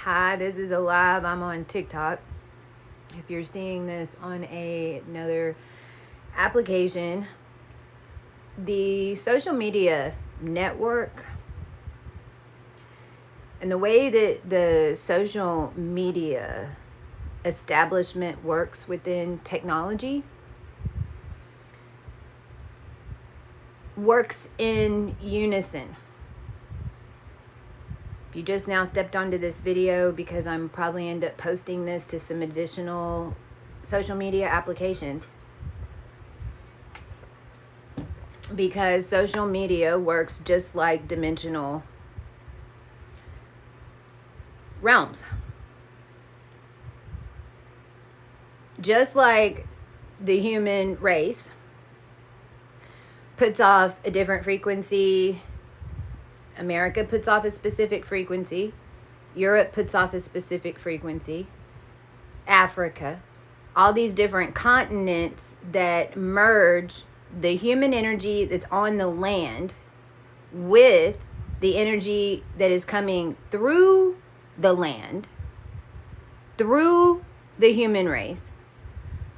Hi, this is a live. I'm on TikTok. If you're seeing this on another application, the social media network and the way that the social media establishment works within technology works in unison. If you just now stepped onto this video, because I'm probably end up posting this to some additional social media applications, because social media works just like dimensional realms. Just like the human race puts off a different frequency, America puts off a specific frequency, Europe puts off a specific frequency, Africa, all these different continents that merge the human energy that's on the land with the energy that is coming through the land, through the human race,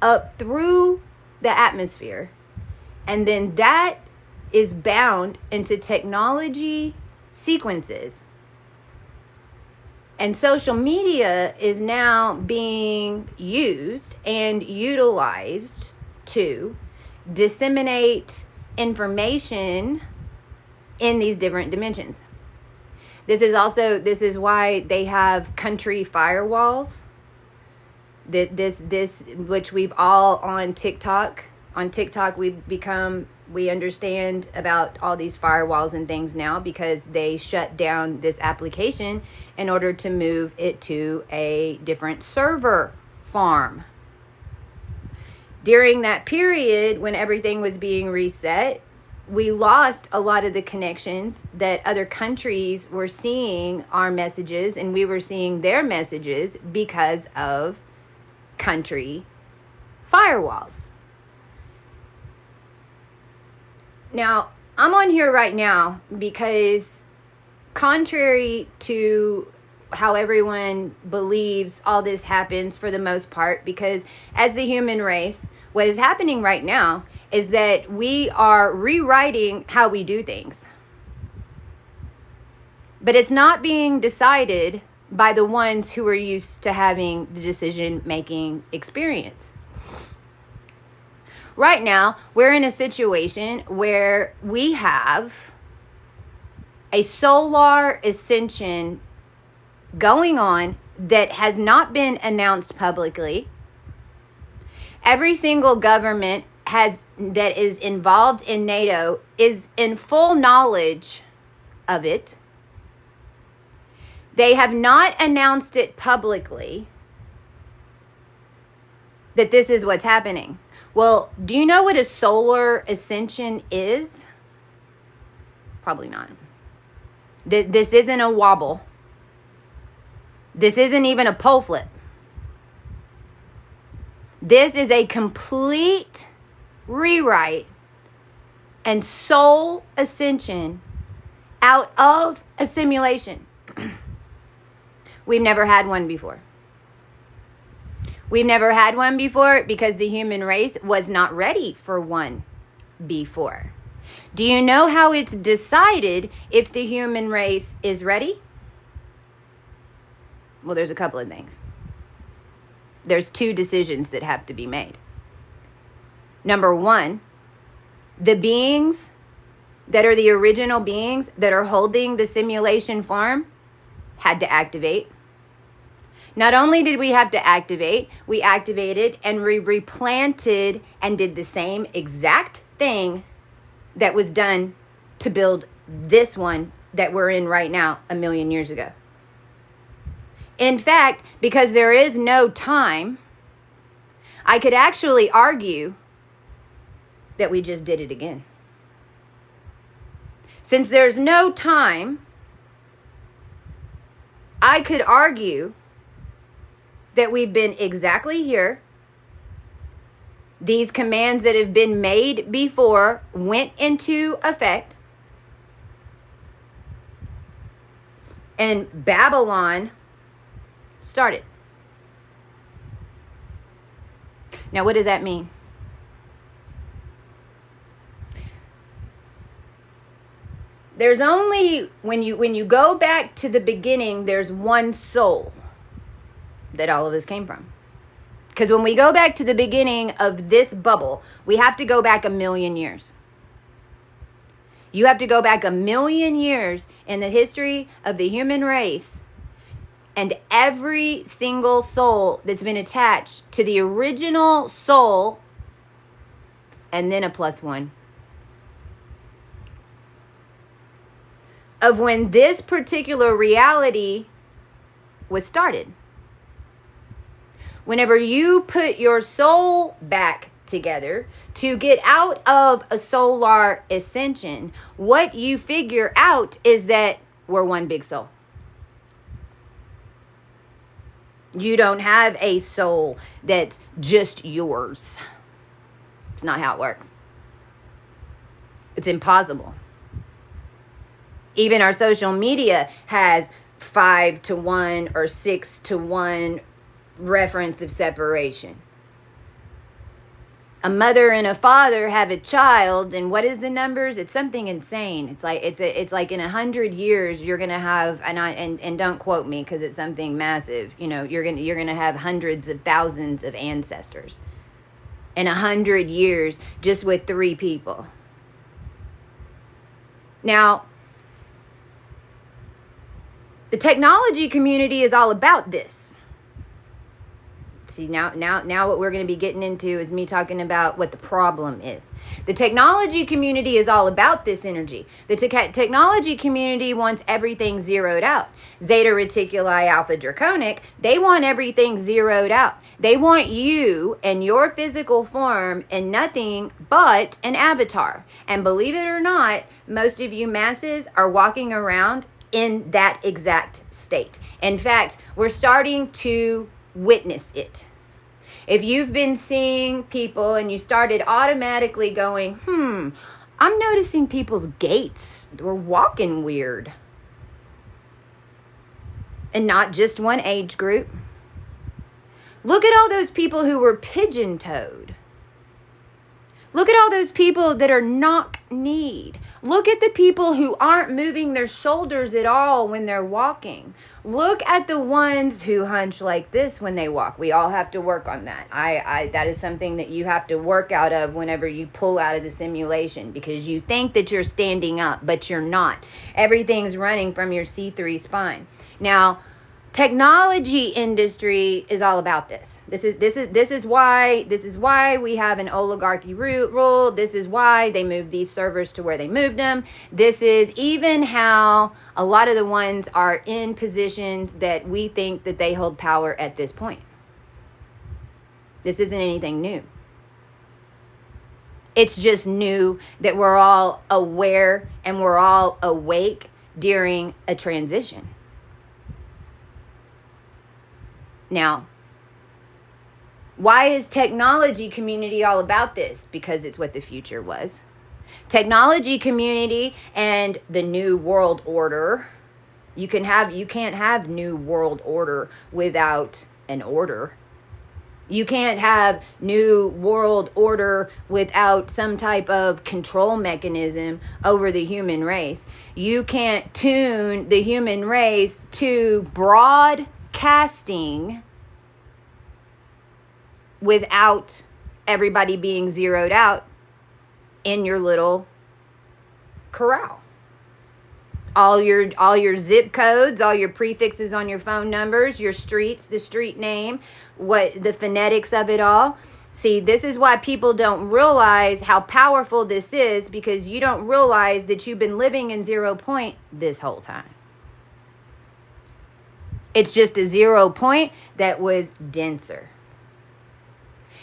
up through the atmosphere, and then that is bound into technology sequences. And social media is now being used and utilized to disseminate information in these different dimensions. This is why they have country firewalls. This which we've all on TikTok. On TikTok, we understand about all these firewalls and things now because they shut down this application in order to move it to a different server farm. During that period when everything was being reset, we lost a lot of the connections that other countries were seeing our messages, and we were seeing their messages because of country firewalls. Now, I'm on here right now because, contrary to how everyone believes all this happens for the most part, because as the human race, what is happening right now is that we are rewriting how we do things. But it's not being decided by the ones who are used to having the decision-making experience. Right now, we're in a situation where we have a solar ascension going on that has not been announced publicly. Every single government that is involved in NATO is in full knowledge of it. They have not announced it publicly that this is what's happening. Well, do you know what a solar ascension is? Probably not. This isn't a wobble. This isn't even a pole flip. This is a complete rewrite and soul ascension out of a simulation. We've never had one before. We've never had one before because the human race was not ready for one before. Do you know how it's decided if the human race is ready? Well, there's a couple of things. There's two decisions that have to be made. Number one, the beings that are the original beings that are holding the simulation farm had to activate. Not only did we have to activate, we activated and we replanted and did the same exact thing that was done to build this one that we're in right now 1,000,000 years ago. In fact, because there is no time, I could actually argue that we just did it again. Since there's no time, I could argue that we've been exactly here. These commands that have been made before went into effect. And Babylon started. Now, what does that mean? There's only, when you go back to the beginning, there's one soul that all of us came from. Because when we go back to the beginning of this bubble, we have to go back 1,000,000 years. You have to go back 1,000,000 years in the history of the human race, and every single soul that's been attached to the original soul, and then a +1. Of when this particular reality was started. Whenever you put your soul back together to get out of a solar ascension, what you figure out is that we're one big soul. You don't have a soul that's just yours. It's not how it works. It's impossible. Even our social media has 5-to-1 or 6-to-1 reference of separation. A mother and a father have a child, and what is the numbers? It's something insane. It's like in 100 years you're gonna have, and don't quote me because it's something massive. You know, you're gonna have hundreds of thousands of ancestors in 100 years just with 3 people. Now, the technology community is all about this. See, now what we're going to be getting into is me talking about what the problem is. The technology community is all about this energy. The technology community wants everything zeroed out. Zeta Reticuli Alpha Draconic, they want everything zeroed out. They want you and your physical form and nothing but an avatar. And believe it or not, most of you masses are walking around in that exact state. In fact, we're starting to witness it. If you've been seeing people and you started automatically going, I'm noticing people's gaits. We're walking weird. And not just one age group. Look at all those people who were pigeon-toed. Look at all those people that are knock-kneed. Look at the people who aren't moving their shoulders at all when they're walking. Look at the ones who hunch like this when they walk. We all have to work on that. That is something that you have to work out of whenever you pull out of the simulation, because you think that you're standing up, but you're not. Everything's running from your C3 spine. Now, technology industry is all about this. This is why we have an oligarchy rule. This is why they moved these servers to where they moved them. This is even how a lot of the ones are in positions that we think that they hold power at this point. This isn't anything new. It's just new that we're all aware and we're all awake during a transition. Now, why is technology community all about this? Because it's what the future was. Technology community and the new world order. You can't have new world order without an order. You can't have new world order without some type of control mechanism over the human race. You can't tune the human race to broadcasting without everybody being zeroed out in your little corral. All your zip codes, all your prefixes on your phone numbers, your streets, the street name, what the phonetics of it all. See, this is why people don't realize how powerful this is, because you don't realize that you've been living in 0 point this whole time. It's just a 0 point that was denser.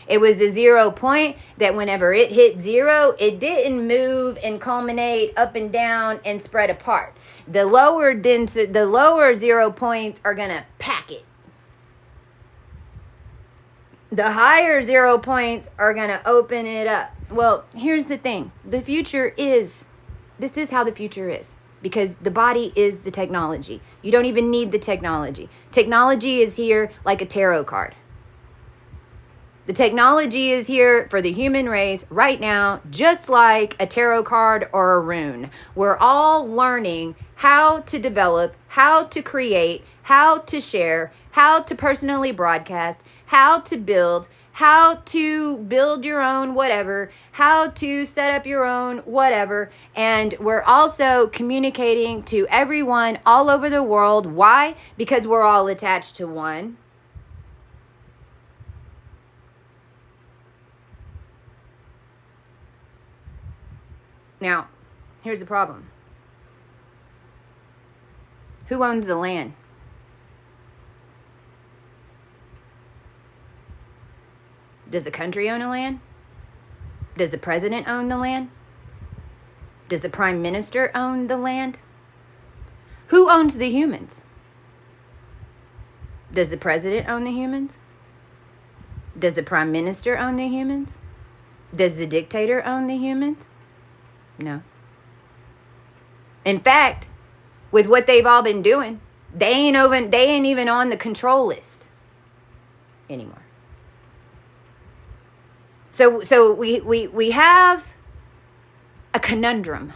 It was a 0 point that whenever it hit 0, it didn't move and culminate up and down and spread apart. The lower 0 points are going to pack it. The higher 0 points are going to open it up. Well, here's the thing. This is how the future is. because the body is the technology. You don't even need the technology. Technology is here like a tarot card. The technology is here for the human race right now, just like a tarot card or a rune. We're all learning how to develop, how to create, how to share, how to personally broadcast, how to build your own whatever, how to set up your own whatever. And we're also communicating to everyone all over the world. Why? Because we're all attached to one. Now, here's the problem. Who owns the land? Does the country own the land? Does the president own the land? Does the prime minister own the land? Who owns the humans? Does the president own the humans? Does the prime minister own the humans? Does the dictator own the humans? No. In fact, with what they've all been doing, they ain't even on the control list anymore. So we have a conundrum.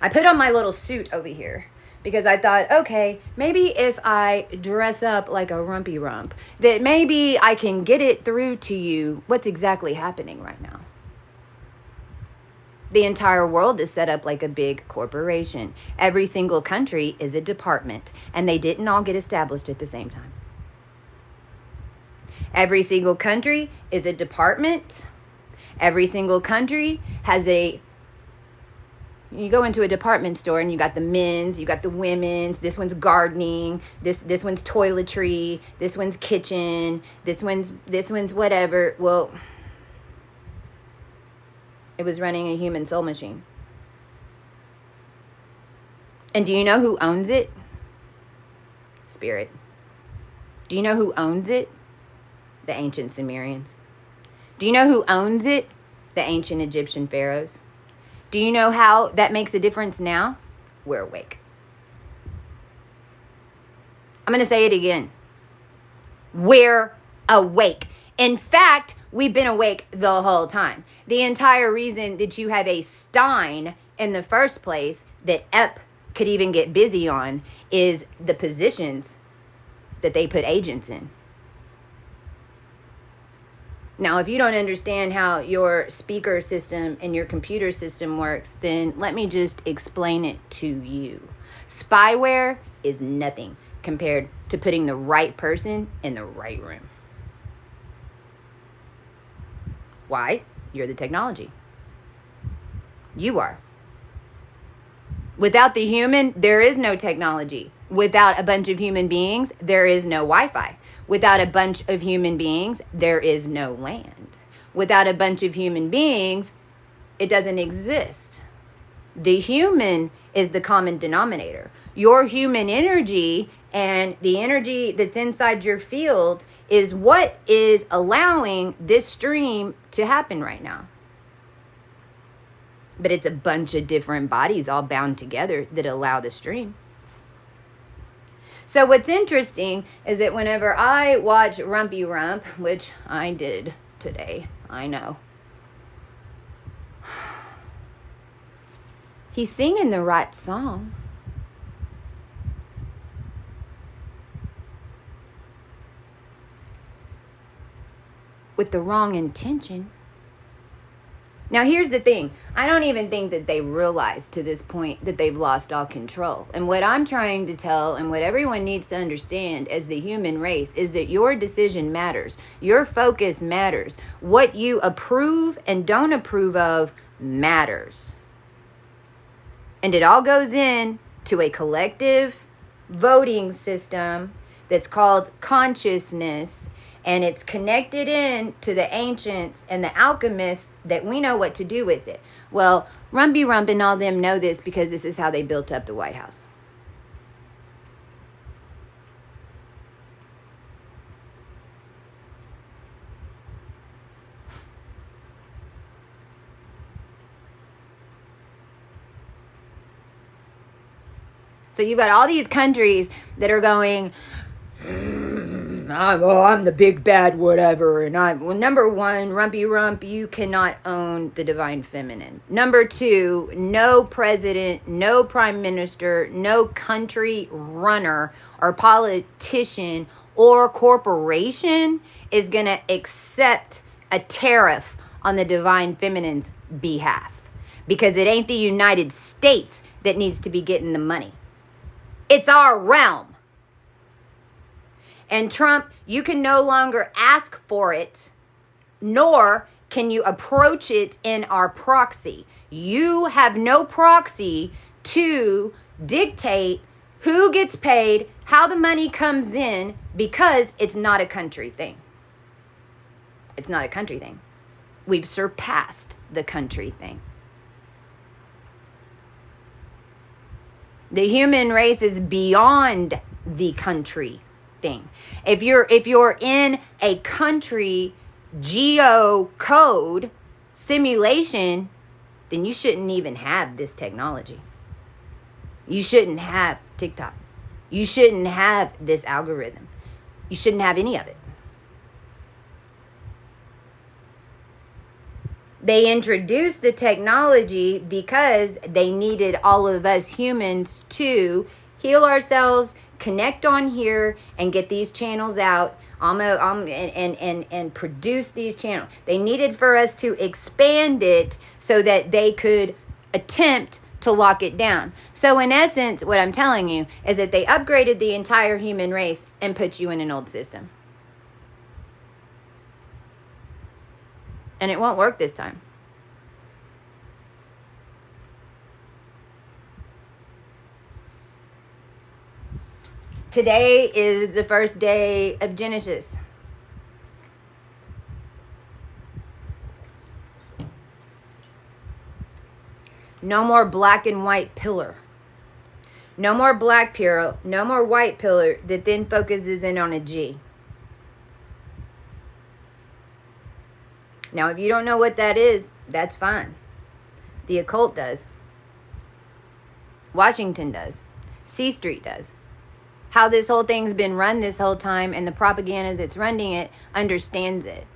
I put on my little suit over here because I thought, okay, maybe if I dress up like a rumpy rump, that maybe I can get it through to you what's exactly happening right now. The entire world is set up like a big corporation. Every single country is a department, and they didn't all get established at the same time. Every single country is a department. Every single country has you go into a department store and you got the men's, you got the women's, this one's gardening, this one's toiletry, this one's kitchen, this one's whatever. Well, it was running a human soul machine. And do you know who owns it? Spirit. Do you know who owns it? The ancient Sumerians. Do you know who owns it? The ancient Egyptian pharaohs. Do you know how that makes a difference now? We're awake. I'm going to say it again. We're awake. In fact, we've been awake the whole time. The entire reason that you have a Stein in the first place that Ep could even get busy on is the positions that they put agents in. Now, if you don't understand how your speaker system and your computer system works, then let me just explain it to you. Spyware is nothing compared to putting the right person in the right room. Why? You're the technology. You are. Without the human, there is no technology. Without a bunch of human beings, there is no Wi-Fi. Without a bunch of human beings, there is no land. Without a bunch of human beings, it doesn't exist. The human is the common denominator. Your human energy and the energy that's inside your field is what is allowing this stream to happen right now. But it's a bunch of different bodies all bound together that allow the stream. So what's interesting is that whenever I watch Rumpy Rump, which I did today, I know, he's singing the right song. With the wrong intention. Now, here's the thing. I don't even think that they realize to this point that they've lost all control. And what I'm trying to tell and what everyone needs to understand as the human race is that your decision matters. Your focus matters. What you approve and don't approve of matters. And it all goes in to a collective voting system that's called consciousness. And it's connected in to the ancients and the alchemists that we know what to do with it. Well, Rumpy Rump and all them know this because this is how they built up the White House. So you've got all these countries that are going, I'm the big bad whatever. And number one, rumpy rump, you cannot own the divine feminine. Number two, no president, no prime minister, no country runner or politician or corporation is going to accept a tariff on the divine feminine's behalf, because it ain't the United States that needs to be getting the money. It's our realm. And Trump, you can no longer ask for it, nor can you approach it in our proxy. You have no proxy to dictate who gets paid, how the money comes in, because it's not a country thing. It's not a country thing. We've surpassed the country thing. The human race is beyond the country thing. If you're in a country geo-code simulation, then you shouldn't even have this technology. You shouldn't have TikTok. You shouldn't have this algorithm. You shouldn't have any of it. They introduced the technology because they needed all of us humans to heal ourselves, connect on here, and get these channels out and produce these channels. They needed for us to expand it so that they could attempt to lock it down. So in essence, what I'm telling you is that they upgraded the entire human race and put you in an old system. And it won't work this time. Today is the first day of Genesis. No more black and white pillar. No more black pillar, no more white pillar that then focuses in on a G. Now, if you don't know what that is, that's fine. The occult does. Washington does. C Street does. How this whole thing's been run this whole time, and the propaganda that's running it understands it.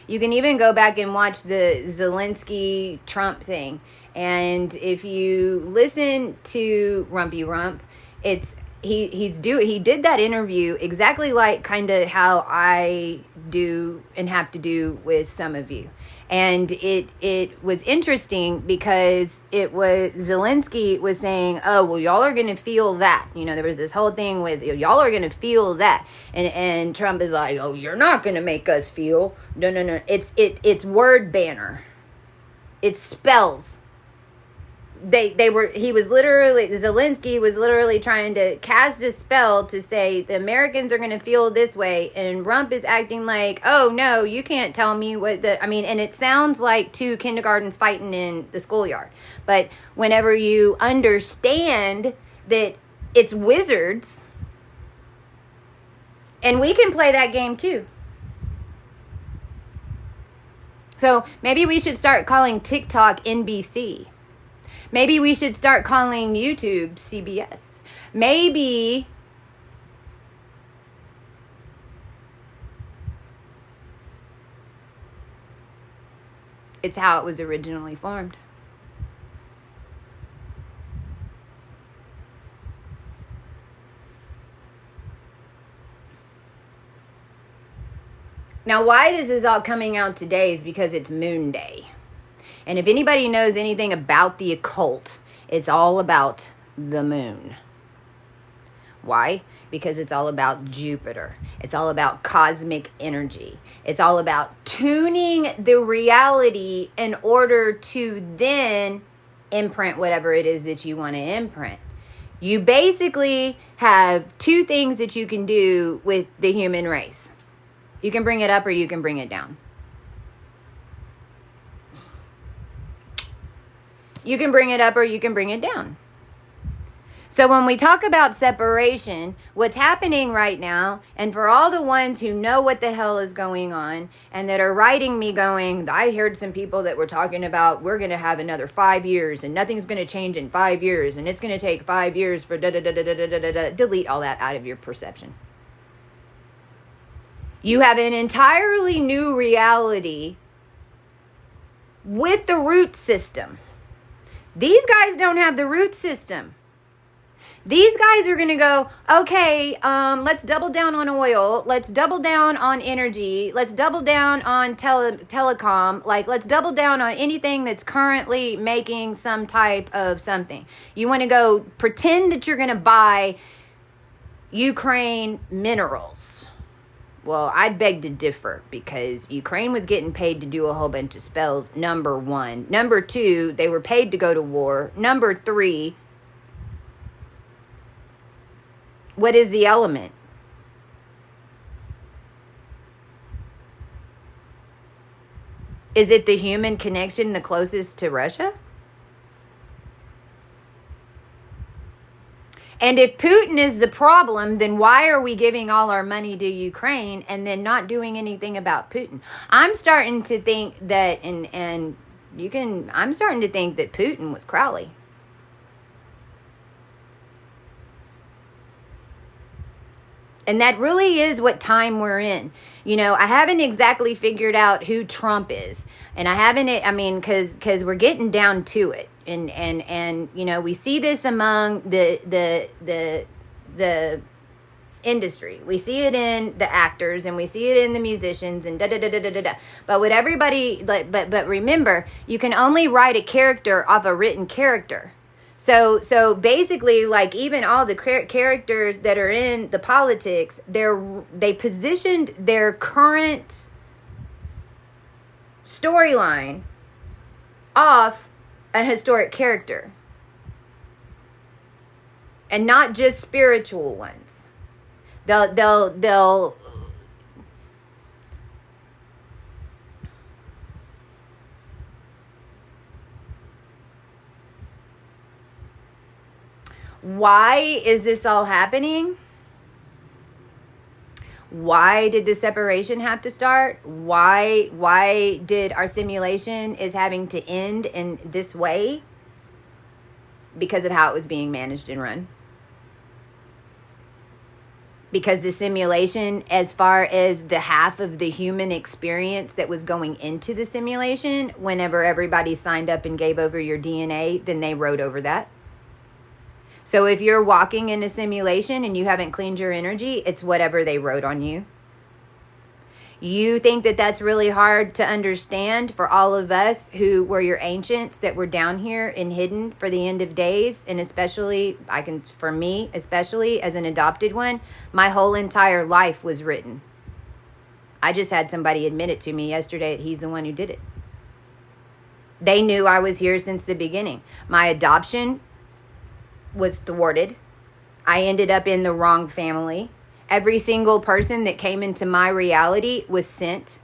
You can even go back and watch the Zelensky-Trump thing. And if you listen to Rumpy Rump, he did that interview exactly like kind of how I do and have to do with some of you. And it was interesting because Zelensky was saying, oh, well, y'all are going to feel that. You know, there was this whole thing with, y'all are going to feel that. And Trump is like, oh, you're not going to make us feel. No. It's word banner. It's spells. Zelensky was literally trying to cast a spell to say the Americans are going to feel this way, and Rump is acting like, oh no, you can't tell me and it sounds like two kindergartens fighting in the schoolyard. But whenever you understand that it's wizards, and we can play that game too. So maybe we should start calling TikTok NBC. Maybe we should start calling YouTube CBS. Maybe it's how it was originally formed. Now, why this is all coming out today is because it's Moon Day. And if anybody knows anything about the occult, it's all about the moon. Why? Because it's all about Jupiter. It's all about cosmic energy. It's all about tuning the reality in order to then imprint whatever it is that you want to imprint. You basically have two things that you can do with the human race. You can bring it up or you can bring it down. You can bring it up or you can bring it down. So when we talk about separation, what's happening right now, and for all the ones who know what the hell is going on and that are writing me going, I heard some people that were talking about we're going to have another 5 years and nothing's going to change in 5 years and it's going to take 5 years for delete all that out of your perception. You have an entirely new reality with the root system. These guys don't have the root system. These guys are going to go, okay, let's double down on oil. Let's double down on energy. Let's double down on telecom. Like, let's double down on anything that's currently making some type of something. You want to go pretend that you're going to buy Ukraine minerals. Well, I'd beg to differ because Ukraine was getting paid to do a whole bunch of spells, number one. Number two, they were paid to go to war. Number three, what is the element? Is it the human connection the closest to Russia? And if Putin is the problem, then why are we giving all our money to Ukraine and then not doing anything about Putin? I'm starting to think that, I'm starting to think that Putin was Crowley. And that really is what time we're in. You know, I haven't exactly figured out who Trump is. And I haven't, because we're getting down to it. And you know, we see this among the industry. We see it in the actors and we see it in the musicians and da-da-da-da-da-da. But what everybody, but remember, you can only write a character off a written character. So basically, like, even all the characters that are in the politics, they positioned their current storyline off a historic character, and not just spiritual ones. They'll Why is this all happening? Why did the separation have to start? Why did our simulation is having to end in this way? Because of how it was being managed and run. Because the simulation, as far as the half of the human experience that was going into the simulation, whenever everybody signed up and gave over your DNA, then they wrote over that. So if you're walking in a simulation and you haven't cleaned your energy, it's whatever they wrote on you. You think that that's really hard to understand for all of us who were your ancients that were down here and hidden for the end of days, and especially, for me, especially as an adopted one, my whole entire life was written. I just had somebody admit it to me yesterday that he's the one who did it. They knew I was here since the beginning. My adoption was thwarted. I ended up in the wrong family. Every single person that came into my reality was sent.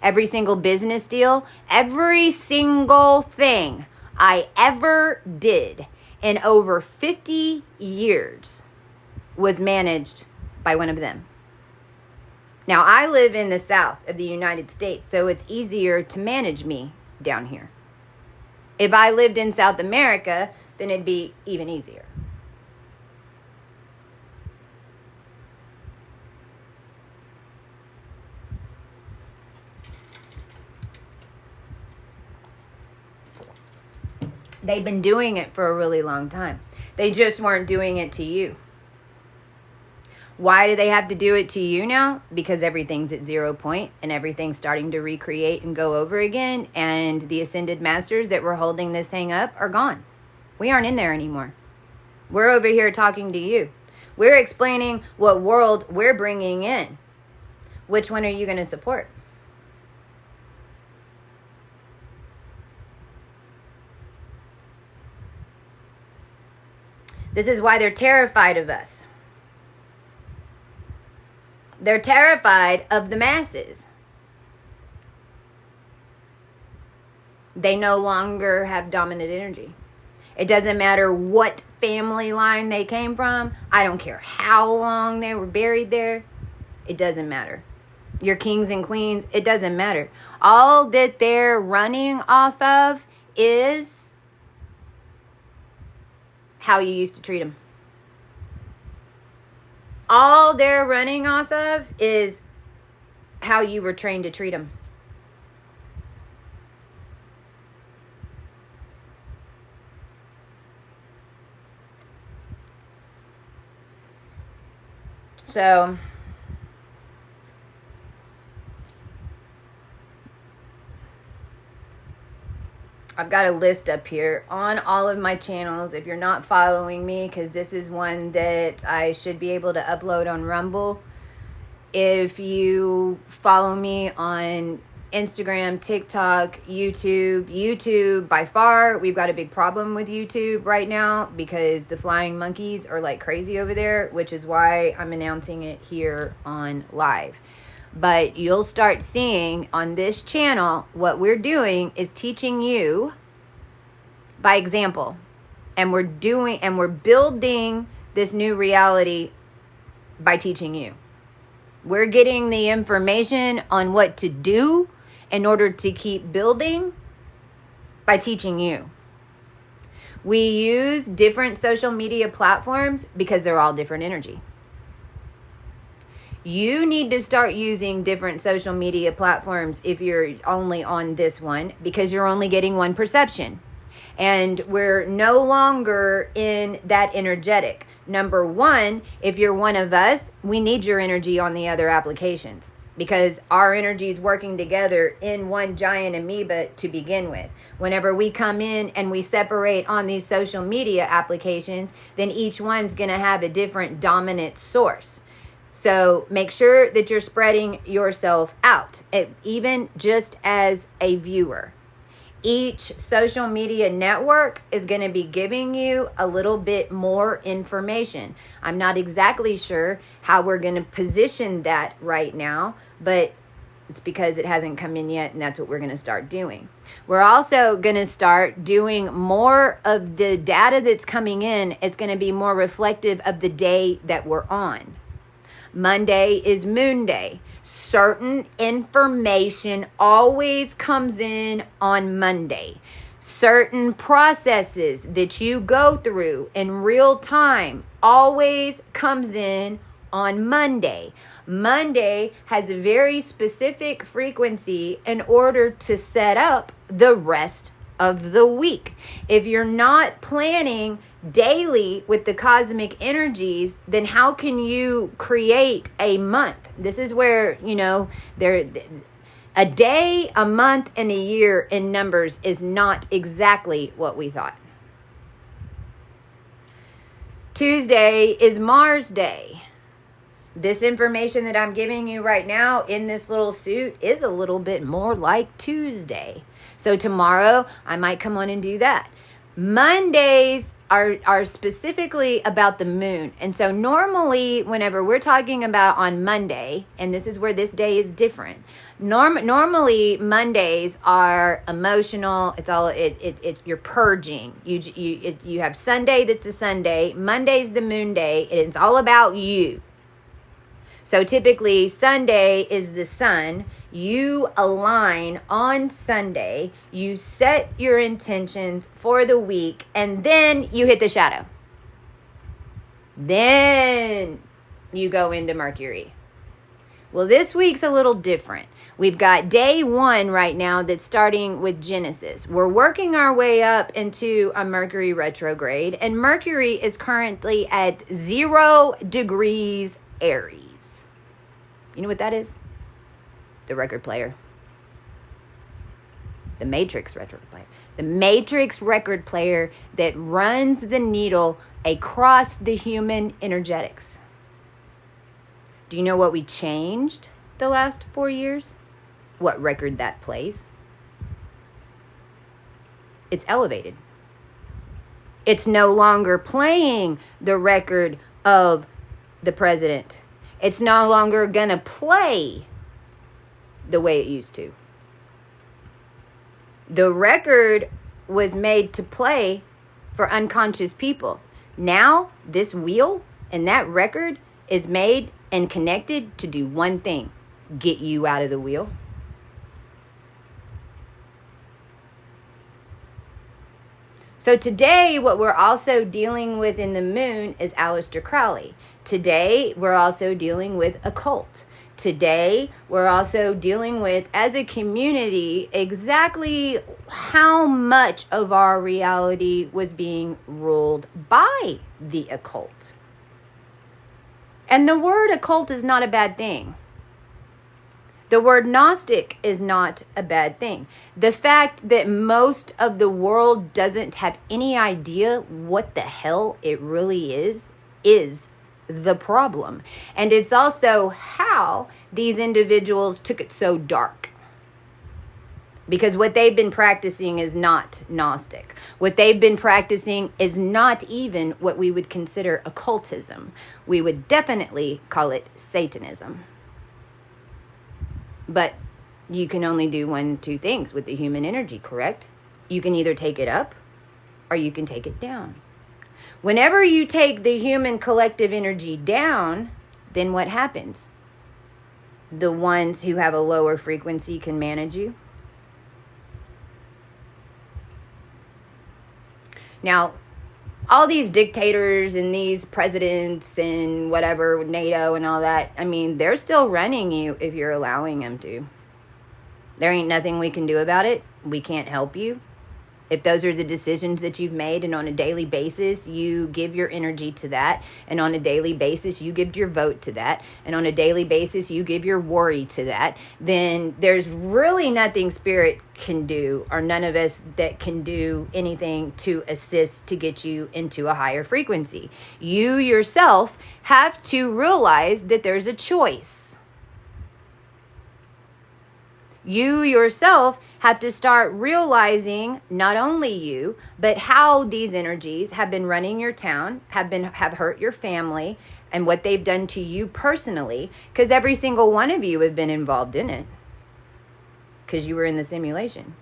Every single business deal, every single thing I ever did in over 50 years was managed by one of them. Now, I live in the south of the United States, so it's easier to manage me down here. If I lived in South America, then it'd be even easier. They've been doing it for a really long time. They just weren't doing it to you. Why do they have to do it to you now? Because everything's at 0 point and everything's starting to recreate and go over again. And the ascended masters that were holding this thing up are gone. We aren't in there anymore. We're over here talking to you. We're explaining what world we're bringing in. Which one are you going to support? This is why they're terrified of us. They're terrified of the masses. They no longer have dominant energy. It doesn't matter what family line they came from. I don't care how long they were buried there. It doesn't matter. Your kings and queens, it doesn't matter. All that they're running off of is how you used to treat them. All they're running off of is how you were trained to treat them. So I've got a list up here on all of my channels. If you're not following me, because this is one that I should be able to upload on Rumble. If you follow me on Instagram, TikTok, YouTube, by far, we've got a big problem with YouTube right now because the flying monkeys are like crazy over there, which is why I'm announcing it here on live. But you'll start seeing on this channel, what we're doing is teaching you by example. And we're building this new reality by teaching you. We're getting the information on what to do in order to keep building by teaching you. We use different social media platforms because they're all different energy. You need to start using different social media platforms if you're only on this one, because you're only getting one perception. And we're no longer in that energetic. Number one, if you're one of us, we need your energy on the other applications, because our energy is working together in one giant amoeba to begin with. Whenever we come in and we separate on these social media applications, then each one's going to have a different dominant source. So make sure that you're spreading yourself out, even just as a viewer. Each social media network is going to be giving you a little bit more information. I'm not exactly sure how we're going to position that right now, but it's because it hasn't come in yet, and that's what we're going to start doing. We're also going to start doing more of the data that's coming in. It's going to be more reflective of the day that we're on. Monday is Moon Day. Certain information always comes in on Monday. Certain processes that you go through in real time always comes in on Monday. Monday has a very specific frequency in order to set up the rest of the week. If you're not planning daily with the cosmic energies, then how can you create a month? This is where, a day, a month, and a year in numbers is not exactly what we thought. Tuesday is Mars Day. This information that I'm giving you right now in this little suit is a little bit more like Tuesday. So tomorrow I might come on and do that. Mondays are specifically about the moon. And so normally whenever we're talking about on Monday, and this is where this day is different. Normally Mondays are emotional. It's you're purging. You have Sunday that's a Sunday. Monday's the moon day. It's all about you. So typically Sunday is the sun. You align on Sunday, you set your intentions for the week, and then you hit the shadow. Then you go into Mercury. Well, this week's a little different. We've got day 1 right now that's starting with Genesis. We're working our way up into a Mercury retrograde, and Mercury is currently at 0 degrees Aries. You know what that is? The record player. The Matrix record player. The Matrix record player that runs the needle across the human energetics. Do you know what we changed the last 4 years? What record that plays? It's elevated. It's no longer playing the record of the president. It's no longer going to play the way it used to. The record was made to play for unconscious people. Now, this wheel and that record is made and connected to do one thing: get you out of the wheel. So today, what we're also dealing with in the moon is Aleister Crowley. Today, we're also dealing with occult. Today, we're also dealing with, as a community, exactly how much of our reality was being ruled by the occult. And the word occult is not a bad thing. The word Gnostic is not a bad thing. The fact that most of the world doesn't have any idea what the hell it really is the problem. And it's also how these individuals took it so dark. Because what they've been practicing is not Gnostic. What they've been practicing is not even what we would consider occultism. We would definitely call it Satanism. But you can only do two things with the human energy, correct? You can either take it up or you can take it down. Whenever you take the human collective energy down, then what happens? The ones who have a lower frequency can manage you. Now, all these dictators and these presidents and whatever, NATO and all that, I mean, they're still running you if you're allowing them to. There ain't nothing we can do about it. We can't help you. If those are the decisions that you've made, and on a daily basis you give your energy to that, and on a daily basis you give your vote to that, and on a daily basis you give your worry to that, then there's really nothing Spirit can do, or none of us that can do anything to assist to get you into a higher frequency. You yourself have to realize that there's a choice. You yourself have to start realizing, not only you, but how these energies have been running your town, have hurt your family, and what they've done to you personally, because every single one of you have been involved in it, because you were in the simulation.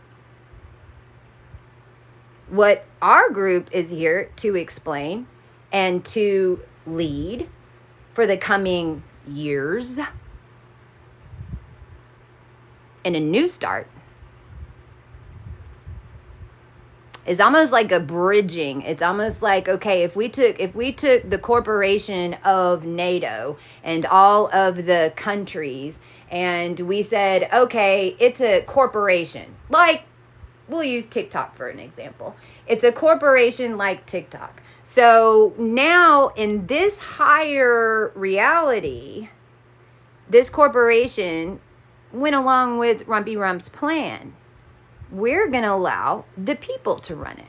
What our group is here to explain and to lead for the coming years in a new start is almost like a bridging. It's almost like, okay, if we took the corporation of NATO and all of the countries and we said, okay, it's a corporation, like we'll use TikTok for an example. It's a corporation like TikTok. So now in this higher reality, this corporation went along with Rumpy Rump's plan. We're going to allow the people to run it.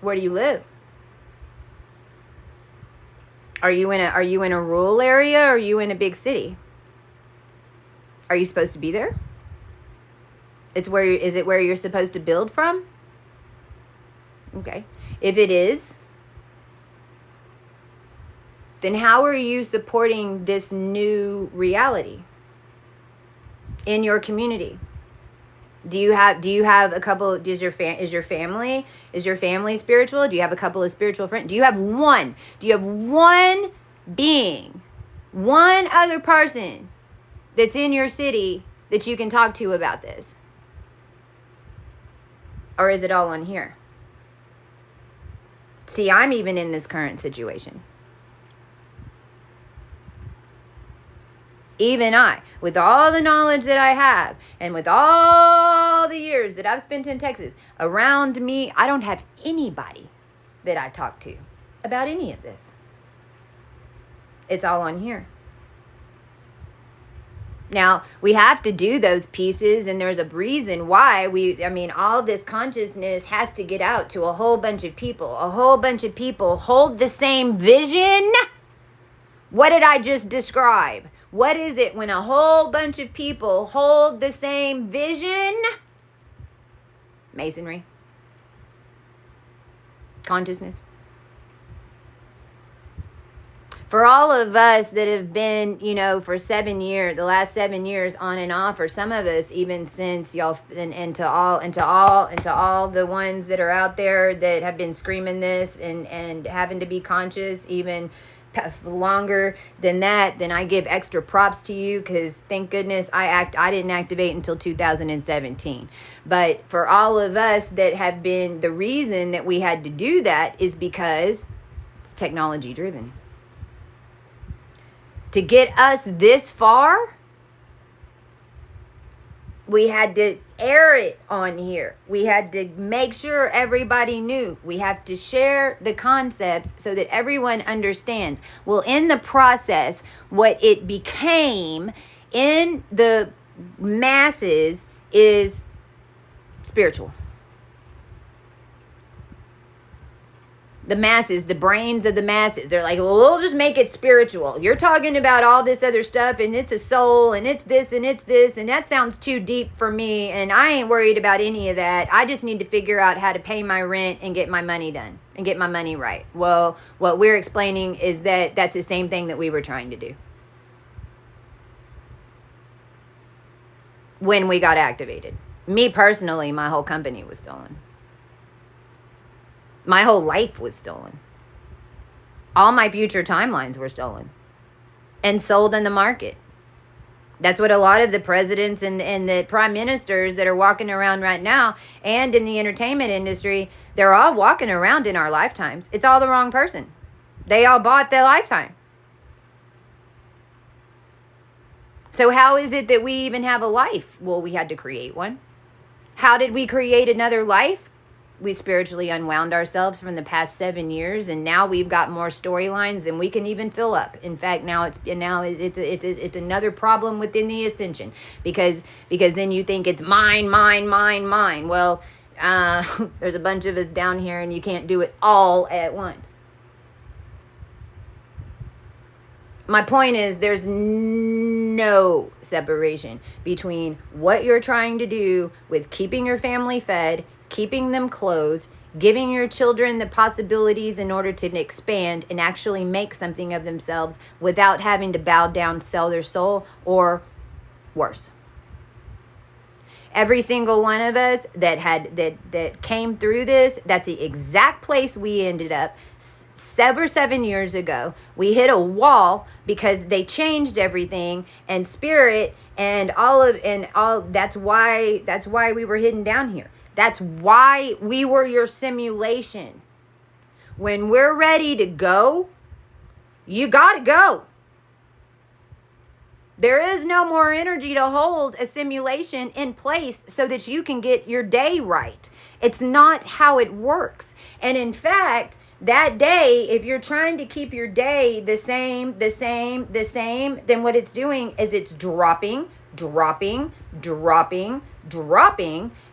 Where do you live? Are you in a rural area, or are you in a big city? Are you supposed to be there? Is it where you're supposed to build from? Okay. If it is, then how are you supporting this new reality in your community? Do you have a couple? Is your family spiritual? Do you have a couple of spiritual friends? Do you have one being, one other person that's in your city that you can talk to about this? Or is it all on here? See, I'm even in this current situation. Even I, with all the knowledge that I have, and with all the years that I've spent in Texas, around me, I don't have anybody that I talk to about any of this. It's all on here. Now, we have to do those pieces, and there's a reason why all this consciousness has to get out to a whole bunch of people. A whole bunch of people hold the same vision. What did I just describe? What is it when a whole bunch of people hold the same vision? Masonry. Consciousness. For all of us that have been, for 7 years, the last 7 years on and off, or some of us even since y'all, and to all the ones that are out there that have been screaming this and having to be conscious even longer than that, then I give extra props to you, because thank goodness I didn't activate until 2017. But for all of us that have been, the reason that we had to do that is because it's technology driven. To get us this far, we had to air it on here. We had to make sure everybody knew. We have to share the concepts so that everyone understands. Well, in the process, what it became in the masses is spiritual. The masses, the brains of the masses, they're like, well, we'll just make it spiritual. You're talking about all this other stuff, and it's a soul, and it's this, and it's this, and that sounds too deep for me, and I ain't worried about any of that. I just need to figure out how to pay my rent and get my money done, and get my money right. Well, what we're explaining is that that's the same thing that we were trying to do when we got activated. Me personally, my whole company was stolen. My whole life was stolen. All my future timelines were stolen and sold in the market. That's what a lot of the presidents and the prime ministers that are walking around right now, and in the entertainment industry, they're all walking around in our lifetimes. It's all the wrong person. They all bought their lifetime. So how is it that we even have a life? Well, we had to create one. How did we create another life? We spiritually unwound ourselves from the past 7 years, and now we've got more storylines than we can even fill up. In fact, now it's another problem within the ascension, because then you think it's mine. Well, there's a bunch of us down here, and you can't do it all at once. My point is, there's no separation between what you're trying to do with keeping your family fed, keeping them clothed, giving your children the possibilities in order to expand and actually make something of themselves without having to bow down, sell their soul, or worse. Every single one of us that came through this, that's the exact place we ended up. 7 years ago, we hit a wall because they changed everything, and spirit and all. That's why we were hidden down here. That's why we were your simulation. When we're ready to go, you got to go. There is no more energy to hold a simulation in place so that you can get your day right. It's not how it works. And in fact, that day, if you're trying to keep your day the same, then what it's doing is it's dropping.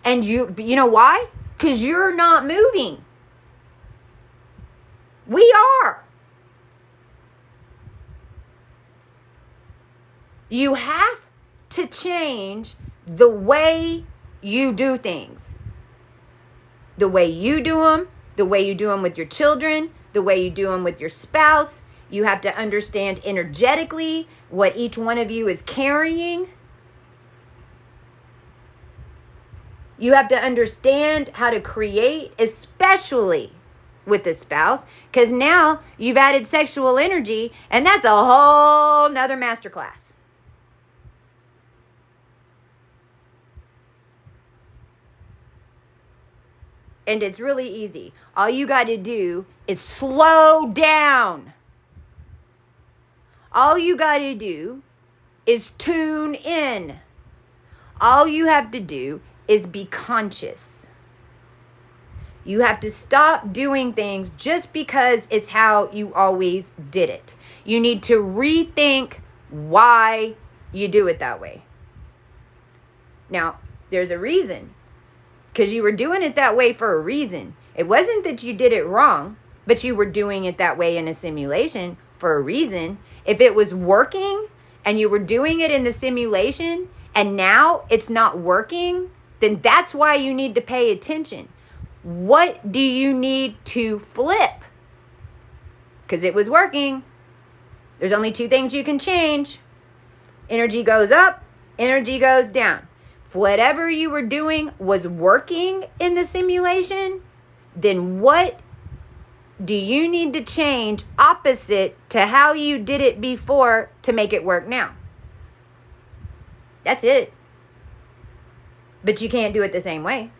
And you know why? Because you're not moving. We are. You have to change the way you do things. The way you do them, the way you do them with your children, the way you do them with your spouse. You have to understand energetically what each one of you is carrying. You have to understand how to create, especially with the spouse, because now you've added sexual energy, and that's a whole nother masterclass. And it's really easy. All you got to do is slow down. All you got to do is tune in. All you have to do is be conscious. You have to stop doing things just because it's how you always did it. You need to rethink why you do it that way. Now, there's a reason. Because you were doing it that way for a reason. It wasn't that you did it wrong, but you were doing it that way in a simulation for a reason. If it was working and you were doing it in the simulation and now it's not working, then that's why you need to pay attention. What do you need to flip? Because it was working. There's only two things you can change. Energy goes up, energy goes down. If whatever you were doing was working in the simulation, then what do you need to change opposite to how you did it before to make it work now? That's it. But you can't do it the same way.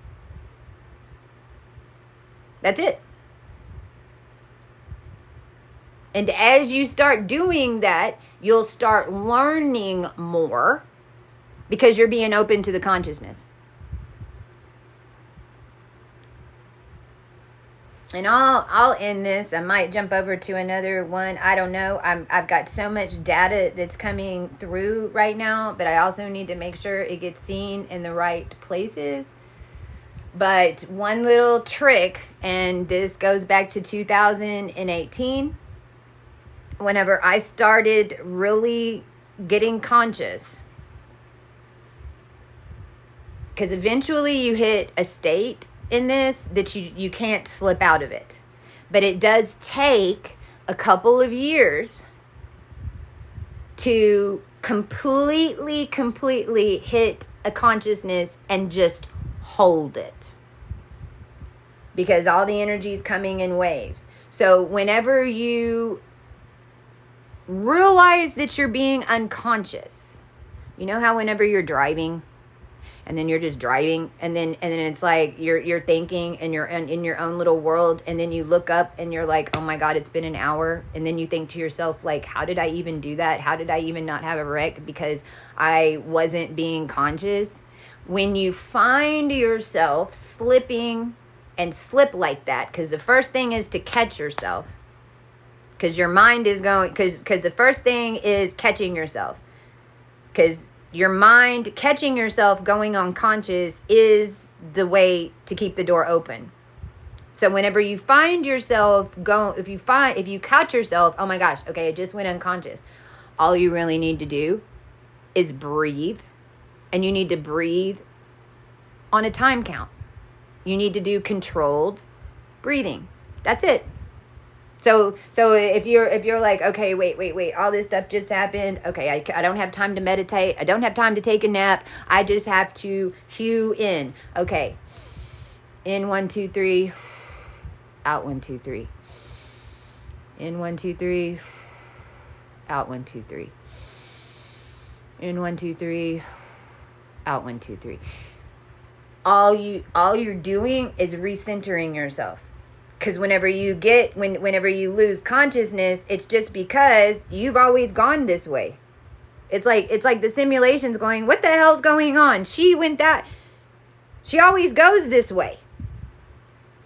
That's it. And as you start doing that, you'll start learning more because you're being open to the consciousness. And I'll end this. I might jump over to another one. I don't know. I've got so much data that's coming through right now, but I also need to make sure it gets seen in the right places. But one little trick, and this goes back to 2018, whenever I started really getting conscious, because eventually you hit a state in this that you can't slip out of it. But it does take a couple of years to completely hit a consciousness and just hold it. Because all the energy is coming in waves. So whenever you realize that you're being unconscious, you know how whenever you're driving, and then you're just driving, and then it's like you're thinking and you're in your own little world, and then you look up and you're like, oh my God, it's been an hour. And then you think to yourself, like, how did I even do that? How did I even not have a wreck? Because I wasn't being conscious. When you find yourself slipping and slip like that, because the first thing is to catch yourself, because your mind is going, because the first thing is catching yourself, because your mind catching yourself going unconscious is the way to keep the door open. So whenever you find yourself if you catch yourself, oh my gosh, okay, I just went unconscious. All you really need to do is breathe. And you need to breathe on a time count. You need to do controlled breathing. That's it. So if you're like, okay, wait, all this stuff just happened. Okay, I don't have time to meditate. I don't have time to take a nap. I just have to hew in. Okay. In 1, 2, 3. Out 1, 2, 3. In 1, 2, 3. Out 1, 2, 3. In 1, 2, 3. Out 1, 2, 3. All you're doing is recentering yourself. Because whenever you lose consciousness, it's just because you've always gone this way. It's like the simulation's going, what the hell's going on? She always goes this way.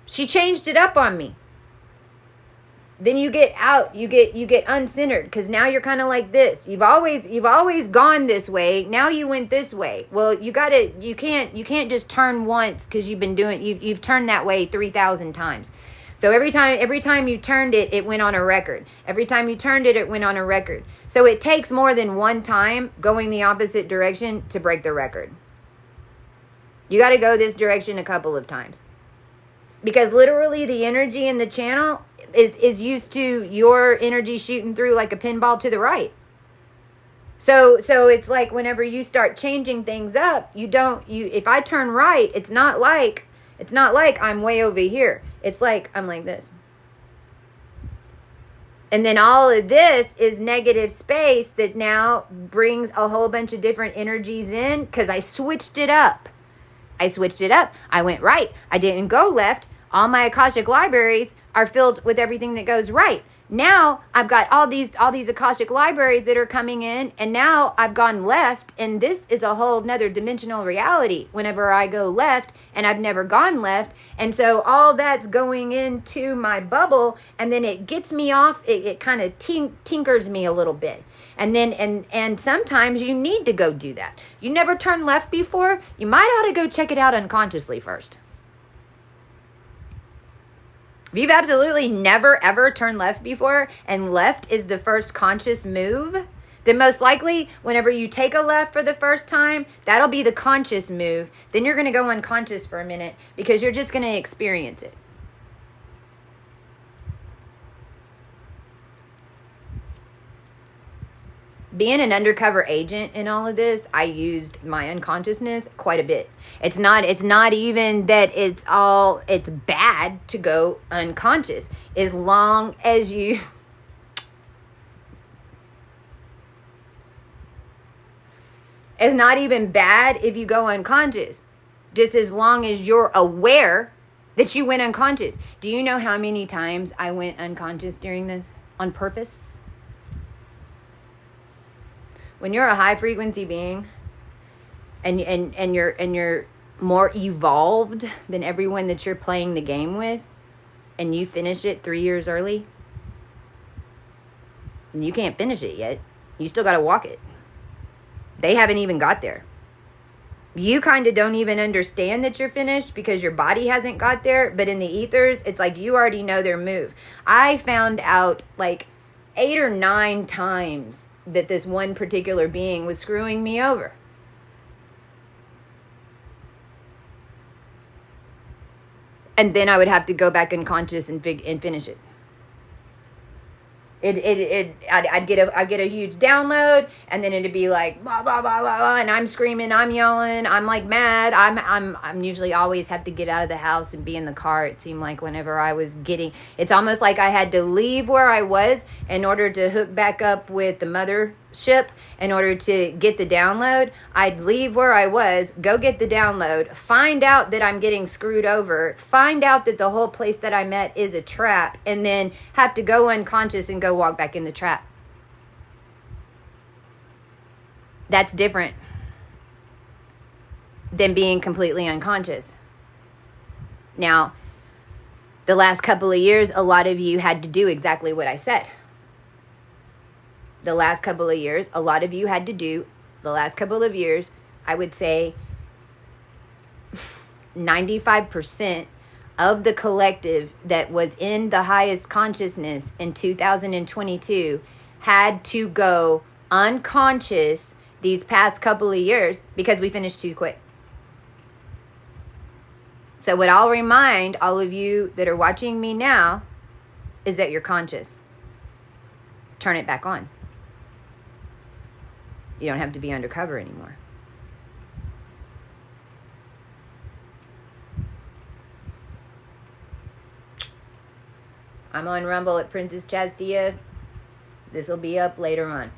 She changed it up on me. Then you get out, you get uncentered, because now you're kind of like this. You've always gone this way. Now you went this way. Well, you can't just turn once, because you've turned that way 3,000 times. So every time you turned it, it went on a record. Every time you turned it, it went on a record. So it takes more than one time going the opposite direction to break the record. You got to go this direction a couple of times. Because literally the energy in the channel is used to your energy shooting through like a pinball to the right. So it's like whenever you start changing things up, if I turn right, it's not like I'm way over here. It's like I'm like this. And then all of this is negative space that now brings a whole bunch of different energies in, because I switched it up. I went right. I didn't go left. All my Akashic libraries are filled with everything that goes right. Now I've got all these Akashic libraries that are coming in, and now I've gone left, and this is a whole nother dimensional reality whenever I go left, and I've never gone left. And so all that's going into my bubble, and then it gets me off. It kind of tinkers me a little bit. And then and sometimes you need to go do that. You never turned left before? You might ought to go check it out unconsciously first. If you've absolutely never ever turned left before, and left is the first conscious move, then most likely whenever you take a left for the first time, that'll be the conscious move. Then you're going to go unconscious for a minute, because you're just going to experience it. being an undercover agent in all of this, I used my unconsciousness quite a bit. It's not even that it's bad to go unconscious, as long as you it's not even bad if you go unconscious, just as long as you're aware that you went unconscious. Do you know how many times I went unconscious during this on purpose? When you're a high frequency being and you're more evolved than everyone that you're playing the game with, and you finish it 3 years early, and you can't finish it yet. You still got to walk it. They haven't even got there. You kind of don't even understand that you're finished because your body hasn't got there. But in the ethers, it's like you already know their move. I found out like 8 or 9 times that this one particular being was screwing me over. And then I would have to go back unconscious and finish it. I'd get a huge download, and then it'd be like blah blah blah blah blah, and I'm screaming, I'm yelling, I'm like mad. I'm usually always have to get out of the house and be in the car. It seemed like whenever I was it's almost like I had to leave where I was in order to hook back up with the mothership in order to get the download. I'd leave where I was, go get the download, find out that I'm getting screwed over, find out that the whole place that I'm at is a trap, and then have to go unconscious and go walk back in the trap. That's different than being completely unconscious. Now, the last couple of years, a lot of you had to do exactly what I said. The last couple of years, a lot of you had to do, the last couple of years, I would say 95% of the collective that was in the highest consciousness in 2022 had to go unconscious these past couple of years because we finished too quick. So what I'll remind all of you that are watching me now is that you're conscious. Turn it back on. You don't have to be undercover anymore. I'm on Rumble at Princess Chastia. This will be up later on.